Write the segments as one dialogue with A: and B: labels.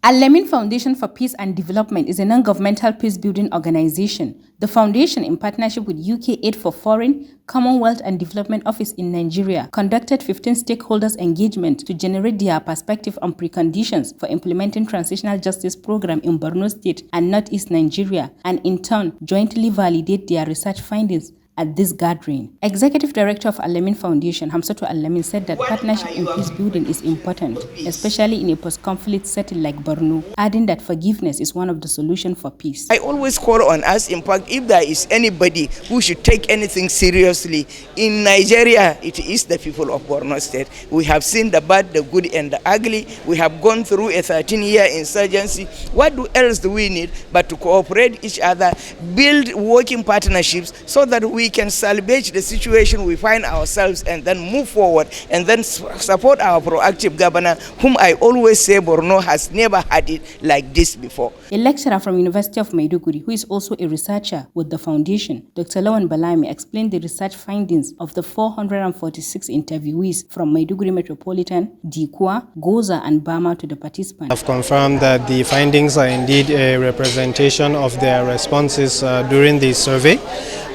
A: Allamin Foundation for Peace and Development is a non-governmental peace-building organization. The foundation, in partnership with UK Aid for Foreign, Commonwealth and Development Office in Nigeria, conducted 15 stakeholders engagement to generate their perspective on preconditions for implementing transitional justice program in Borno State and Northeast Nigeria, and in turn, jointly validate their research findings at this gathering. Executive Director of Allamin Foundation, Hamsatu Allamin, said that partnership in peace building is important, especially in a post-conflict setting like Borno, adding that forgiveness is one of the solutions for peace.
B: I always call on us, in fact, if there is anybody who should take anything seriously, in Nigeria, it is the people of Borno State. We have seen the bad, the good, and the ugly. We have gone through a 13-year insurgency. What else do we need but to cooperate each other, build working partnerships so that we can salvage the situation we find ourselves and then move forward and then support our proactive governor, whom I always say Borno has never had it like this before.
A: A lecturer from University of Maiduguri, who is also a researcher with the foundation, Dr. Lawan Balami, explained the research findings of the 446 interviewees from Maiduguri Metropolitan, Dikwa, Goza and Bama to the participants.
C: I've confirmed that the findings are indeed a representation of their responses during the survey.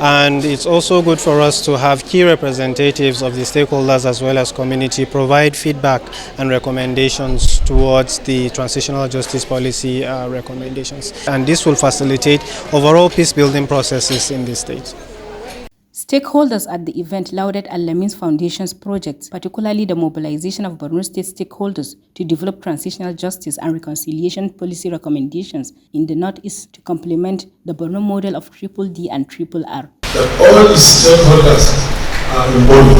C: And it's also good for us to have key representatives of the stakeholders as well as community provide feedback and recommendations towards the transitional justice policy recommendations. And this will facilitate overall peace building processes in the state.
A: Stakeholders at the event lauded Allamin Foundation's projects, particularly the mobilization of Borno State stakeholders to develop transitional justice and reconciliation policy recommendations in the Northeast to complement the Borno model of Triple D and Triple R.
D: That all the stakeholders are involved.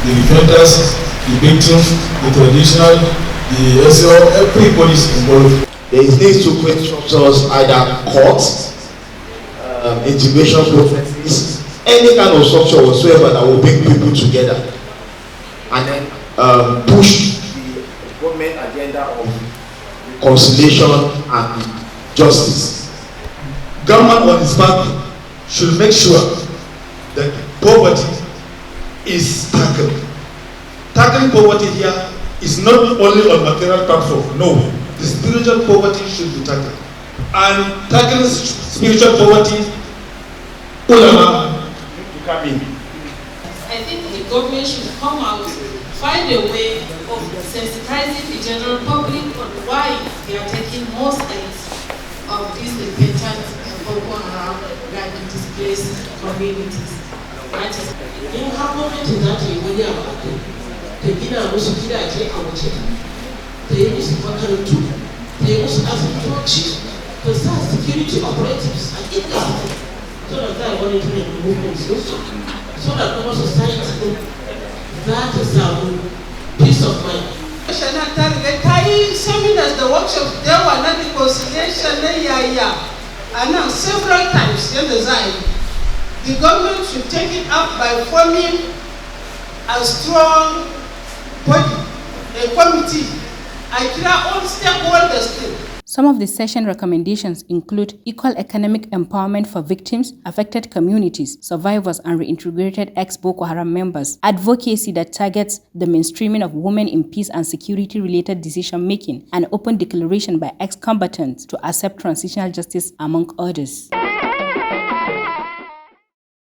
D: The defenders, the victims, the traditional, the SO, everybody is involved.
E: There is need to create structures, either courts, integration processes, any kind of structure whatsoever that will bring people together and then push the government agenda of reconciliation and justice. Government on its part should make sure that poverty is tackled. Tackling poverty here is not only on material platform, no. The spiritual poverty should be tackled. And tackling spiritual poverty, ulama come in.
F: I think the government should come out, find a way of sensitizing the general public on why they are taking more sides of these repentant Boko Haram and displaced communities.
G: In har gwamnati za ta yi wani abu ta gina musu gidaje a waje, ta yi musu makarantu, ta yi musu asibitoci, ta sa security operatives a inda suke, so that za a wani tunan movements ɗinsu, so that kuma society ɗin za ta samu peace of mind.
F: National target ta yi seminars da workshops da yawa na reconciliation na yaya a nan several times yadda za a yi. The government should take it up by forming a strong body, a committee. I kira all stakeholders too.
A: Some of the session recommendations include equal economic empowerment for victims, affected communities, survivors and reintegrated ex-Boko Haram members, advocacy that targets the mainstreaming of women in peace and security-related decision-making, and open declaration by ex-combatants to accept transitional justice, among others.